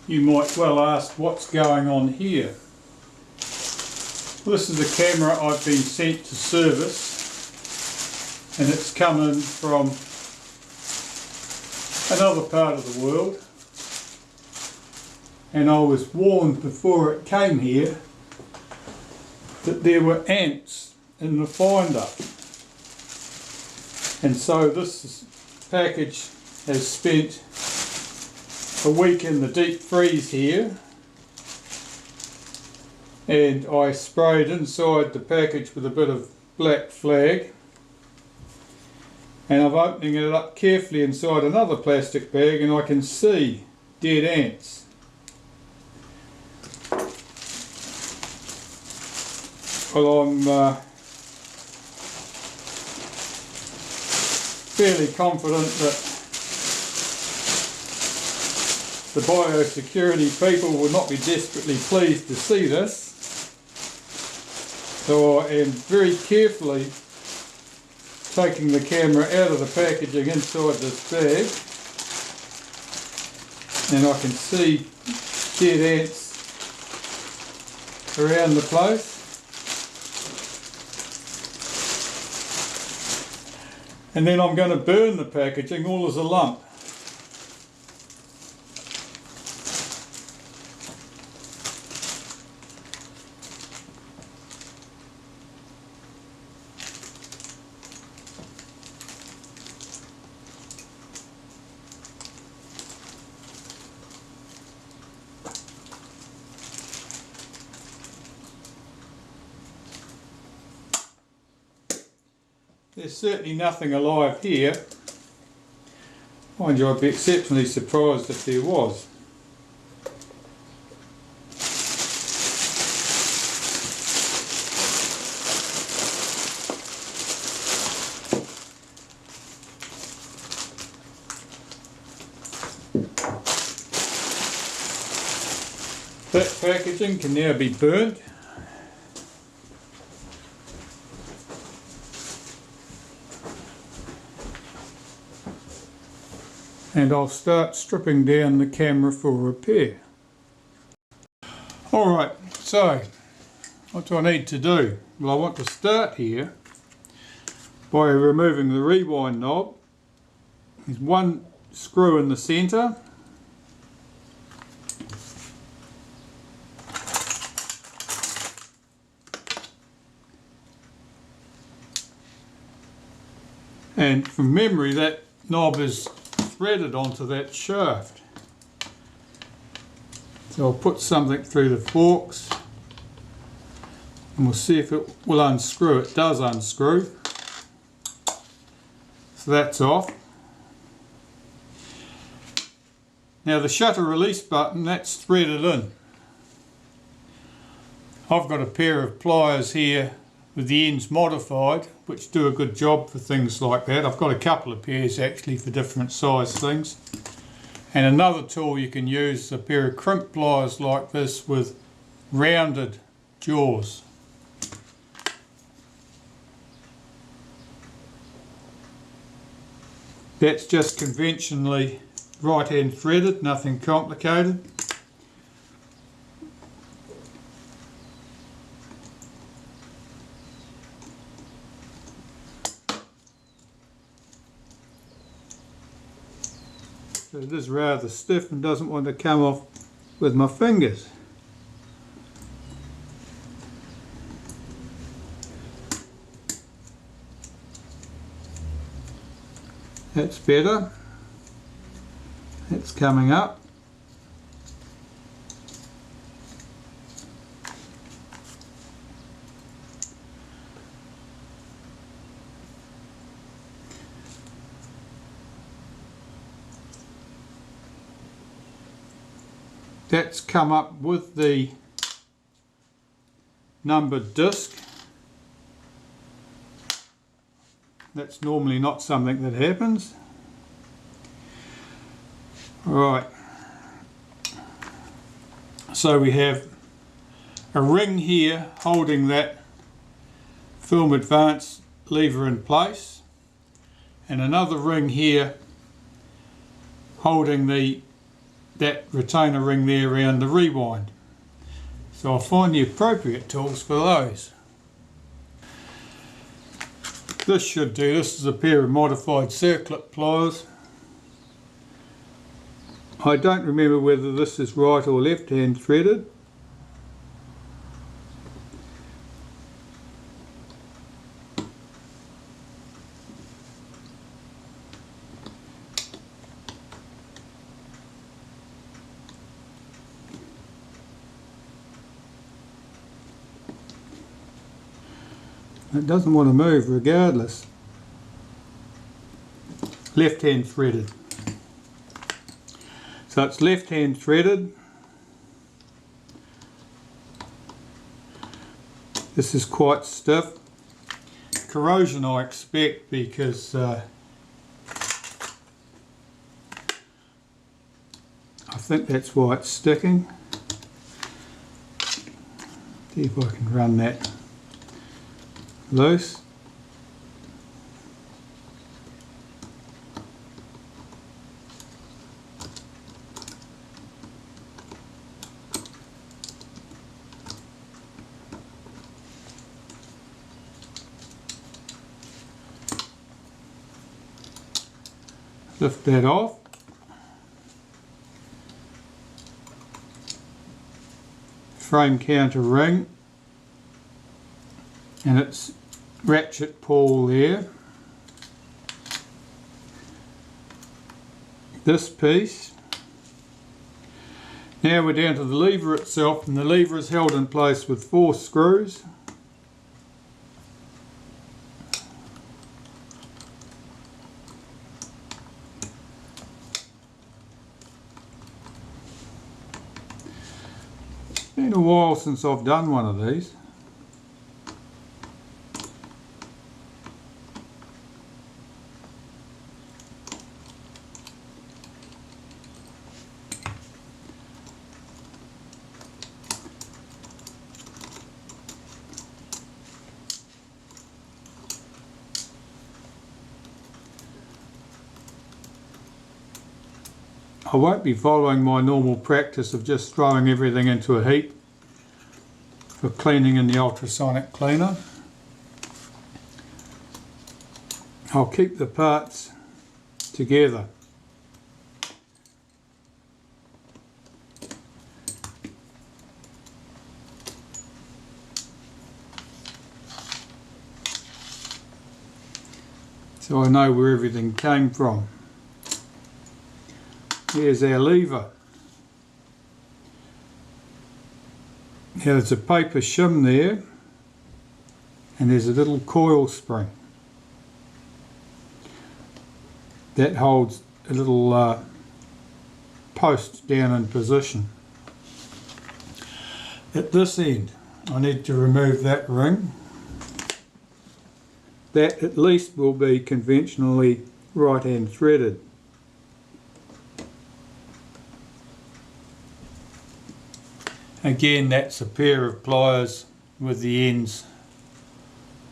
You might well ask, what's going on here? Well, this is a camera I've been sent to service, and it's come in from another part of the world, and I was warned before it came here that there were ants in the finder, and so this package has spent a week in the deep freeze here, and I sprayed inside the package with a bit of black flag, and I'm opening it up carefully inside another plastic bag, and I can see dead ants. Well, I'm fairly confident that the biosecurity people will not be desperately pleased to see this. So I am very carefully taking the camera out of the packaging inside this bag, and I can see dead ants around the place. And then I'm going to burn the packaging all as a lump. There's certainly nothing alive here. Mind you, I'd be exceptionally surprised if there was. That packaging can now be burnt. And I'll start stripping down the camera for repair. Alright, so what do I need to do? Well, I want to start here by removing the rewind knob. There's one screw in the centre. And from memory, that knob is threaded onto that shaft. So I'll put something through the forks and we'll see if it will unscrew. It does unscrew. So that's off. Now the shutter release button, that's threaded in. I've got a pair of pliers here with the ends modified, which do a good job for things like that. I've got a couple of pairs actually for different size things. And another tool you can use is a pair of crimp pliers like this with rounded jaws. That's just conventionally right hand threaded, nothing complicated. So it is rather stiff and doesn't want to come off with my fingers. That's better. It's coming up. That's come up with the numbered disc. That's normally not something that happens. Right. So we have a ring here holding that film advance lever in place, and another ring here holding the that retainer ring there around the rewind. So I'll find the appropriate tools for those. This should do. This is a pair of modified circlip pliers. I don't remember whether this is right or left hand threaded. It doesn't want to move regardless. Left hand threaded. So it's left hand threaded. This is quite stiff. Corrosion I expect because I think that's why it's sticking. See if I can run that loose. Lift that off. Frame counter ring and its ratchet pawl there. This piece. Now we're down to the lever itself, and the lever is held in place with 4 screws. It's been a while since I've done one of these. I won't be following my normal practice of just throwing everything into a heap for cleaning in the ultrasonic cleaner. I'll keep the parts together. So I know where everything came from. Here's our lever. Now there's a paper shim there, and there's a little coil spring that holds a little post down in position. At this end I need to remove that ring. That at least will be conventionally right hand threaded. Again, that's a pair of pliers with the ends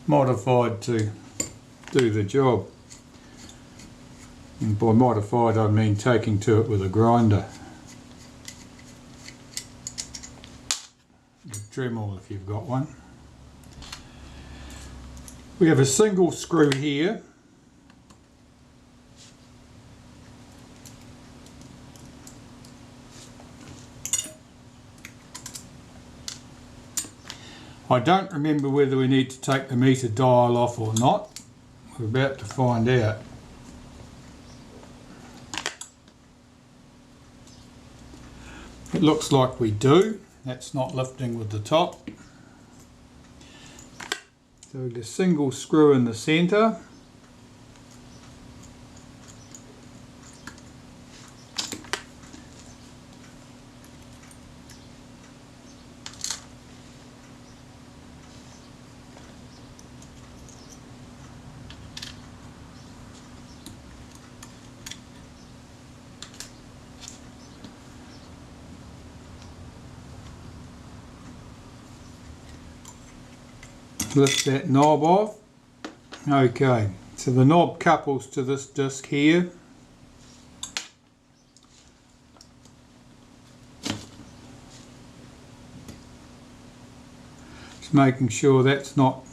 modified to do the job. And by modified I mean taking to it with a grinder. A Dremel if you've got one. We have a single screw here. I don't remember whether we need to take the meter dial off or not. We're about to find out. It looks like we do. That's not lifting with the top. So the single screw in the centre. Lift that knob off. Okay, so the knob couples to this disc here. Just making sure that's not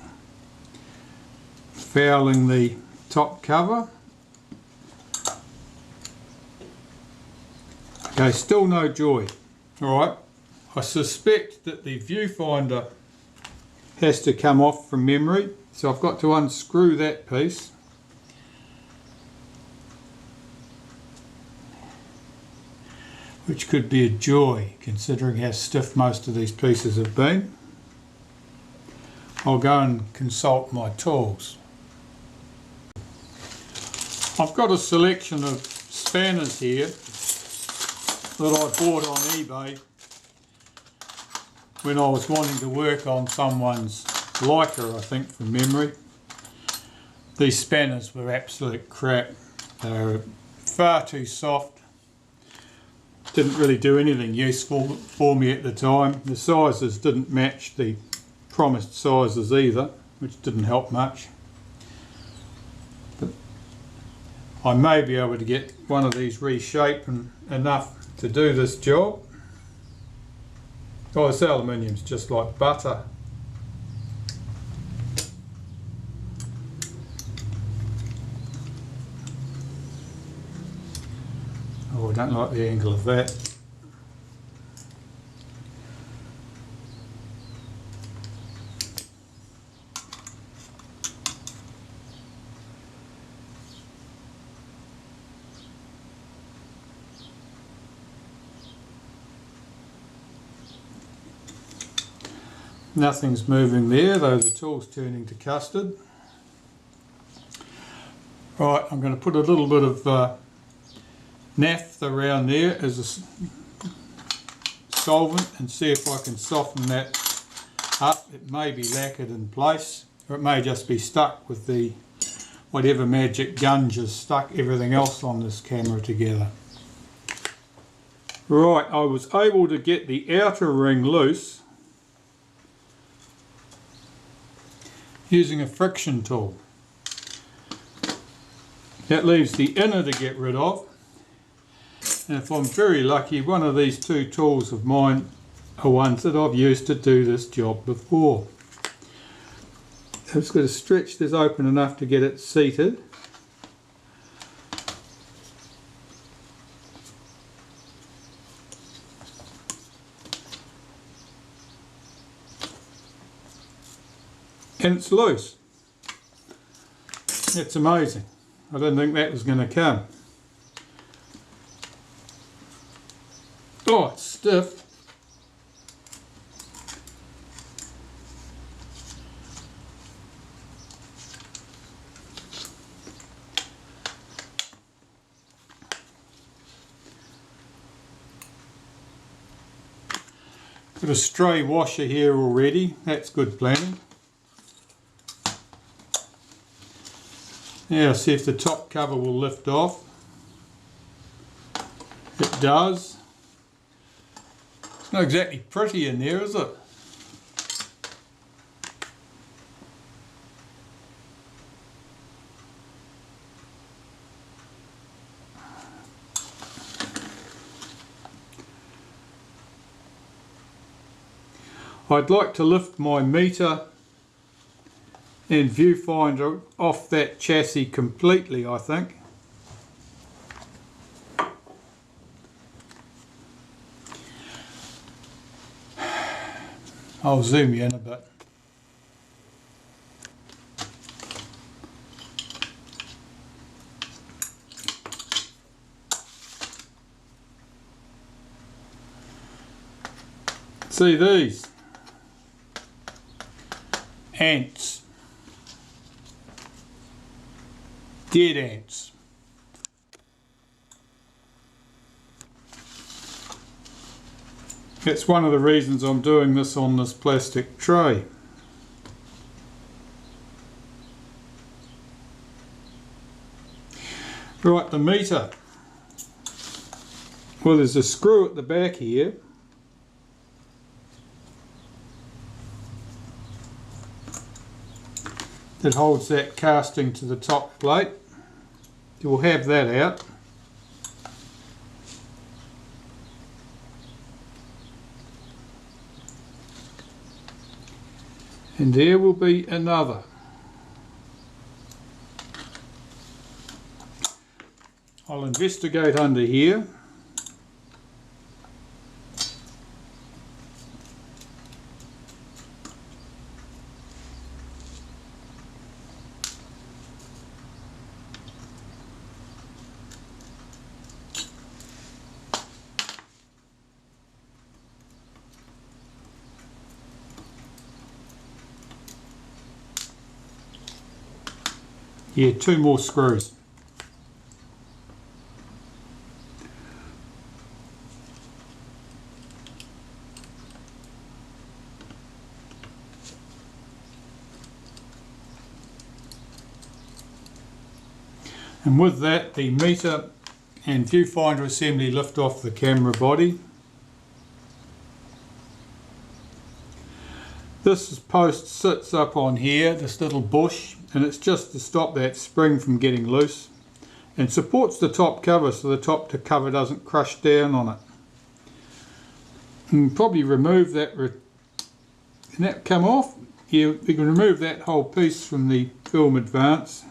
fouling the top cover. Okay, still no joy. Alright, I suspect that the viewfinder has to come off from memory, so I've got to unscrew that piece. Which could be a joy, considering how stiff most of these pieces have been. I'll go and consult my tools. I've got a selection of spanners here that I bought on eBay when I was wanting to work on someone's Leica, I think, from memory. These spanners were absolute crap. They were far too soft. Didn't really do anything useful for me at the time. The sizes didn't match the promised sizes either, which didn't help much. But I may be able to get one of these reshaped enough to do this job. Oh, this aluminium's just like butter. Oh, I don't like the angle of that. Nothing's moving there, though the tool's turning to custard. Right, I'm going to put a little bit of naphtha around there as a solvent and see if I can soften that up. It may be lacquered in place, or it may just be stuck with the whatever magic gun just stuck everything else on this camera together. Right, I was able to get the outer ring loose using a friction tool. That leaves the inner to get rid of, and if I'm very lucky, one of these two tools of mine are ones that I've used to do this job before. I'm just going to stretch this open enough to get it seated. And it's loose. It's amazing. I didn't think that was going to come. Oh, it's stiff. Got a stray washer here already. That's good planning. Now see if the top cover will lift off. It does. It's not exactly pretty in there, is it? I'd like to lift my meter and viewfinder off that chassis completely, I think. I'll zoom you in a bit. See these? Ants. Dead ants. That's one of the reasons I'm doing this on this plastic tray. Right, the meter. Well, there's a screw at the back here. That holds that casting to the top plate. We'll have that out. And there will be another. I'll investigate under here. Yeah, 2 more screws. And with that, the meter and viewfinder assembly lift off the camera body. This post sits up on here, this little bush, and it's just to stop that spring from getting loose, and supports the top cover so the top cover doesn't crush down on it. And probably remove that. Can that come off? Yeah, we can remove that whole piece from the film advance.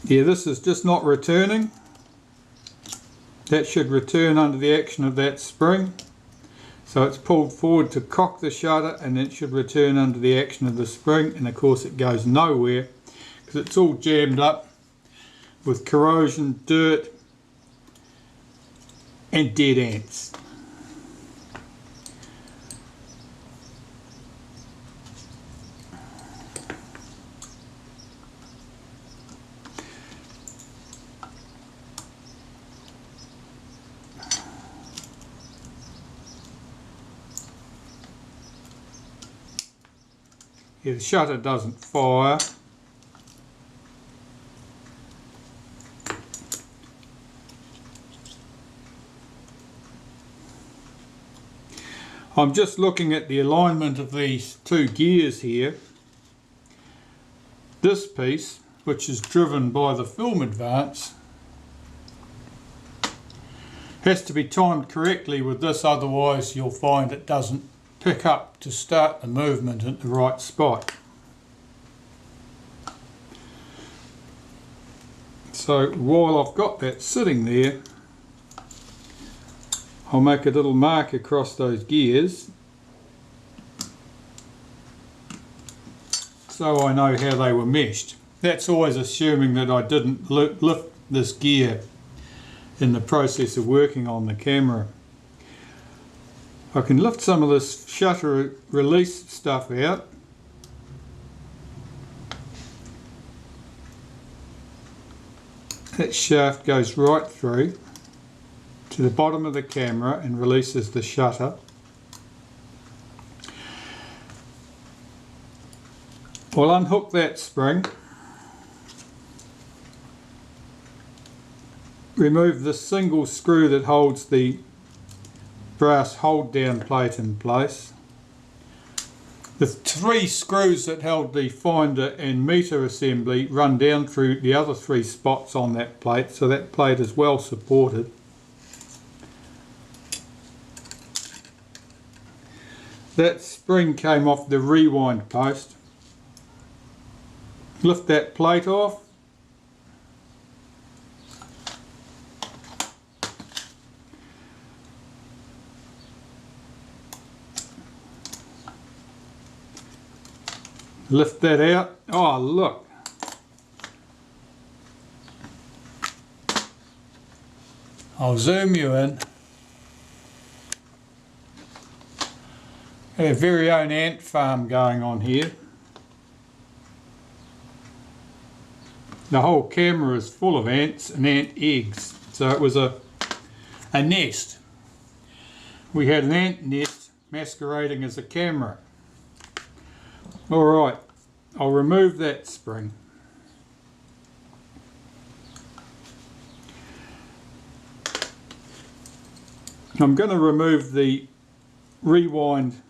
Yeah, this is just not returning. That should return under the action of that spring. So it's pulled forward to cock the shutter, and it should return under the action of the spring, and of course it goes nowhere because it's all jammed up with corrosion, dirt and dead ants. Yeah, the shutter doesn't fire. I'm just looking at the alignment of these 2 gears here. This piece, which is driven by the film advance, has to be timed correctly with this, otherwise you'll find it doesn't pick up to start the movement at the right spot. So while I've got that sitting there, I'll make a little mark across those gears so I know how they were meshed. That's always assuming that I didn't lift this gear in the process of working on the camera. I can lift some of this shutter release stuff out. That shaft goes right through to the bottom of the camera and releases the shutter. I'll unhook that spring, remove the single screw that holds the brass hold down plate in place. The 3 screws that held the finder and meter assembly run down through the other 3 spots on that plate, so that plate is well supported. That spring came off the rewind post. Lift that plate off. Lift that out. Oh, look. I'll zoom you in. Our very own ant farm going on here. The whole camera is full of ants and ant eggs. So it was a nest. We had an ant nest masquerading as a camera. Alright, I'll remove that spring. I'm going to remove the rewind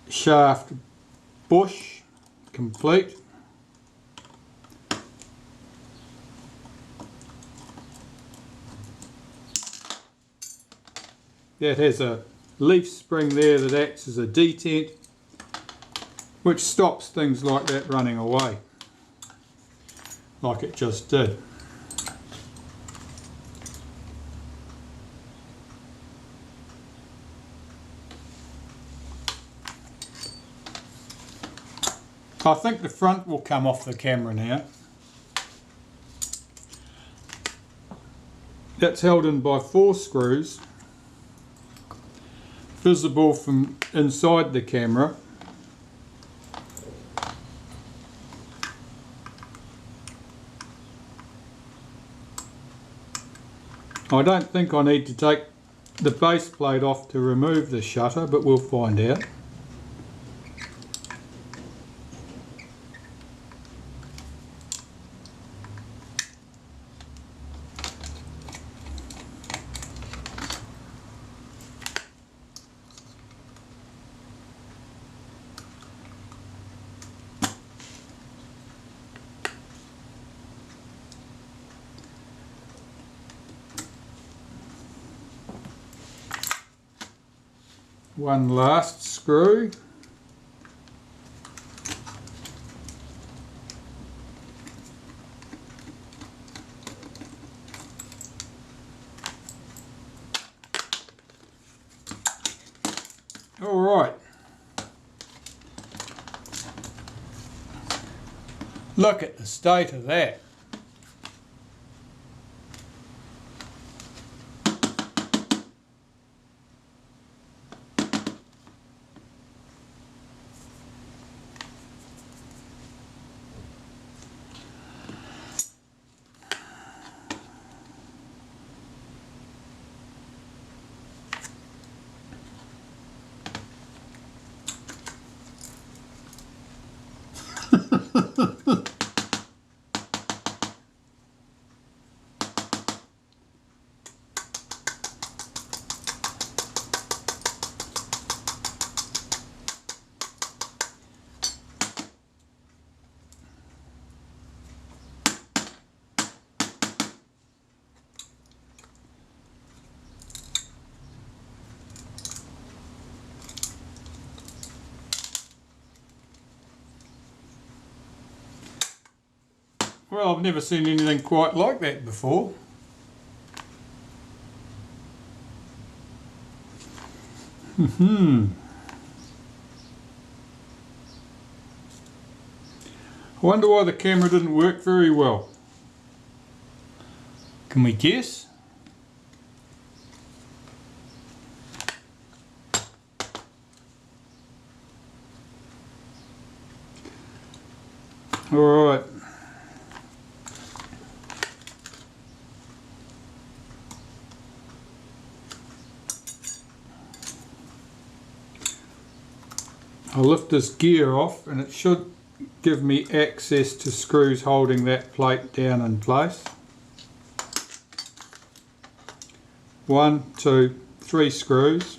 shaft bush complete. that has a leaf spring there that acts as a detent, which stops things like that running away, like it just did. I think the front will come off the camera now. That's held in by 4 screws, visible from inside the camera. I don't think I need to take the base plate off to remove the shutter, but we'll find out. One last screw. All right. Look at the state of that. Well, I've never seen anything quite like that before. I wonder why the camera didn't work very well. Can we guess? All right. I'll lift this gear off and it should give me access to screws holding that plate down in place. 1, 2, 3 screws.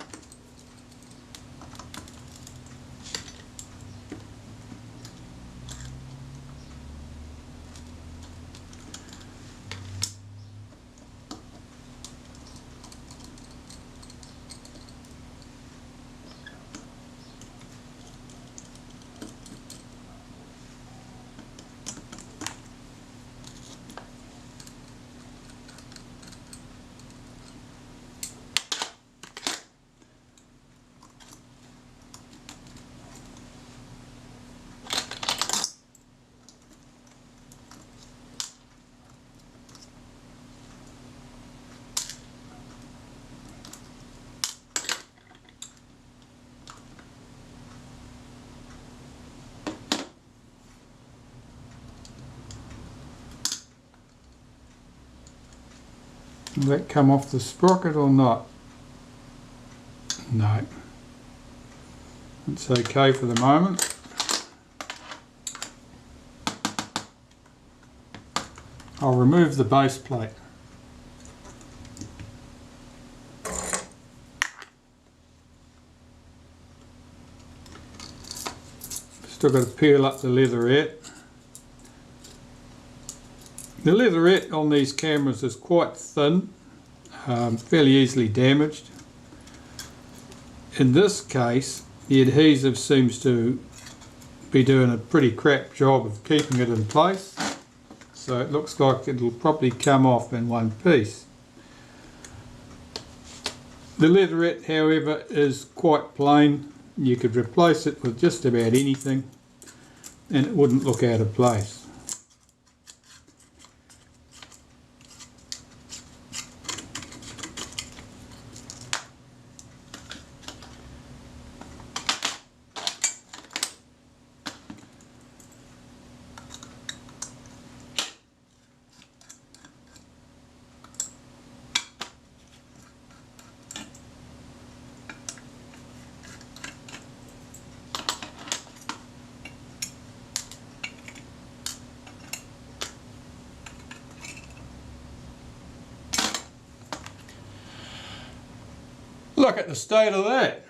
Will that come off the sprocket or not? No. It's okay for the moment. I'll remove the base plate. Still got to peel up the leatherette. The leatherette on these cameras is quite thin, fairly easily damaged. in this case the adhesive seems to be doing a pretty crap job of keeping it in place, so it looks like it'll probably come off in one piece. The leatherette, however, is quite plain. You could replace it with just about anything and it wouldn't look out of place. Look at the state of that.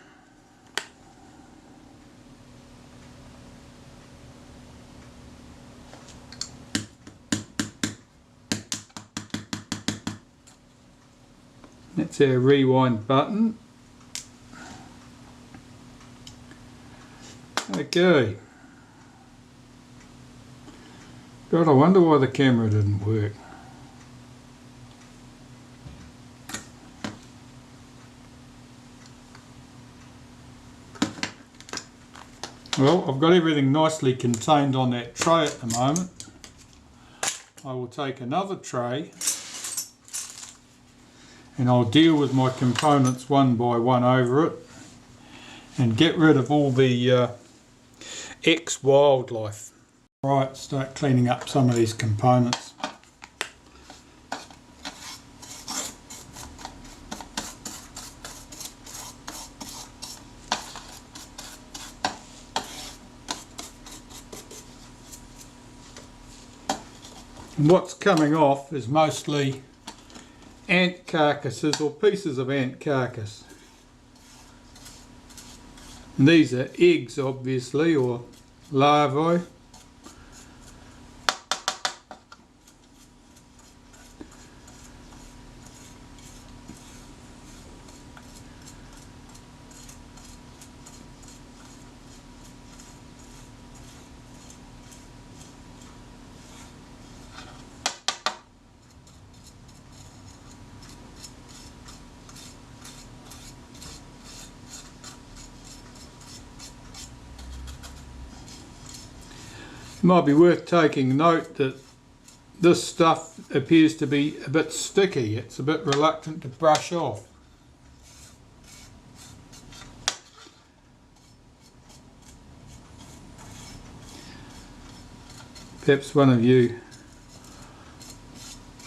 That's our rewind button. Okay. God, I wonder why the camera didn't work. Well, I've got everything nicely contained on that tray at the moment. I will take another tray and I'll deal with my components one by one over it and get rid of all the ex-wildlife. Right, start cleaning up some of these components. And what's coming off is mostly ant carcasses or pieces of ant carcass. And these are eggs, obviously, or larvae. It might be worth taking note that this stuff appears to be a bit sticky. It's a bit reluctant to brush off. Perhaps one of you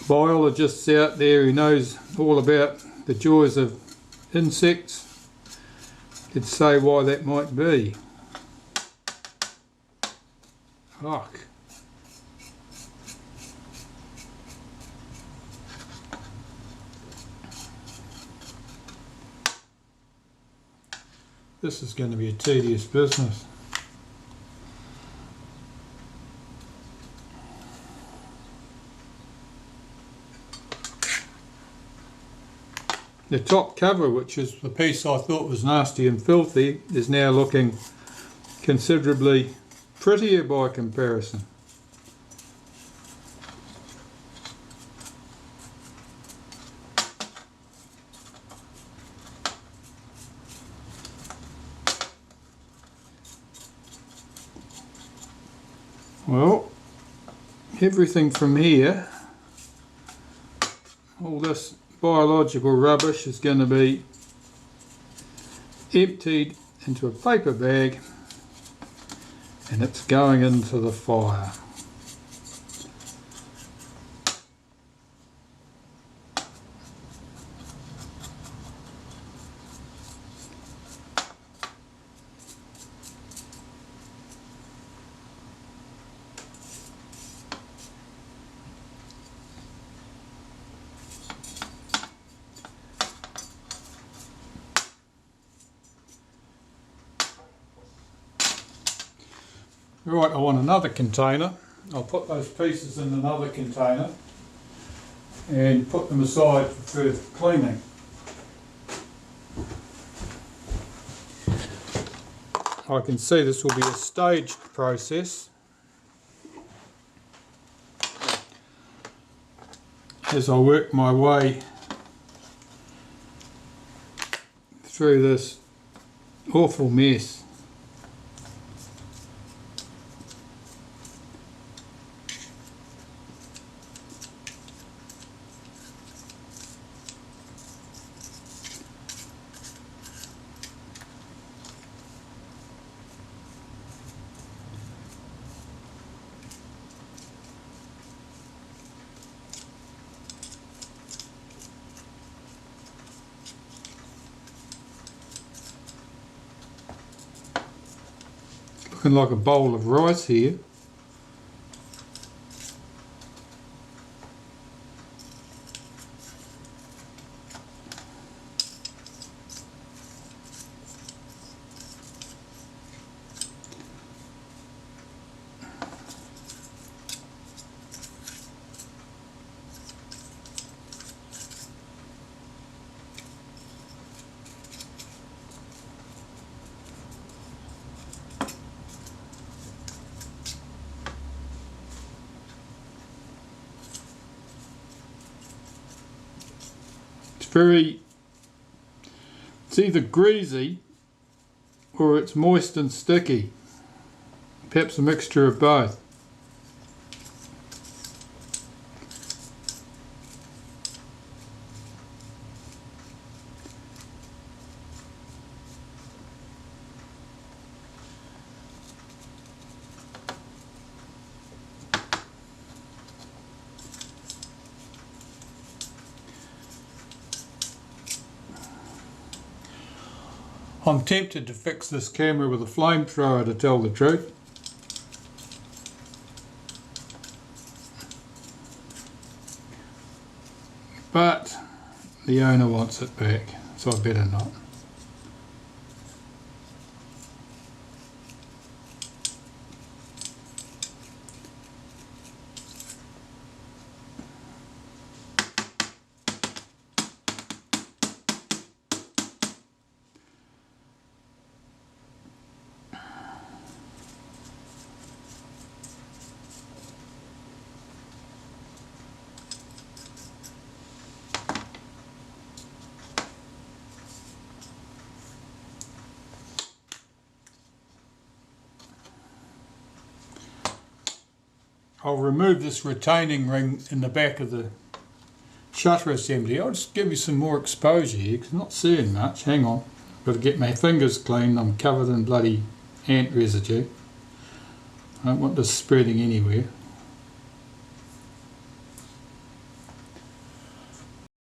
biologists out there who knows all about the joys of insects could say why that might be. Fuck. This is going to be a tedious business. The top cover, which is the piece I thought was nasty and filthy, is now looking considerably prettier by comparison. Well, everything from here, all this biological rubbish is going to be emptied into a paper bag and it's going into the fire. Right, I want another container. I'll put those pieces in another container and put them aside for further cleaning. I can see this will be a staged process as I work my way through this awful mess. Looking like a bowl of rice here. It's either greasy or it's moist and sticky, perhaps a mixture of both. I'm tempted to fix this camera with a flamethrower, to tell the truth. But the owner wants it back, so I better not. I'll remove this retaining ring in the back of the shutter assembly. I'll just give you some more exposure here because I'm not seeing much. Hang on, got to get my fingers clean. I'm covered in bloody ant residue. I don't want this spreading anywhere.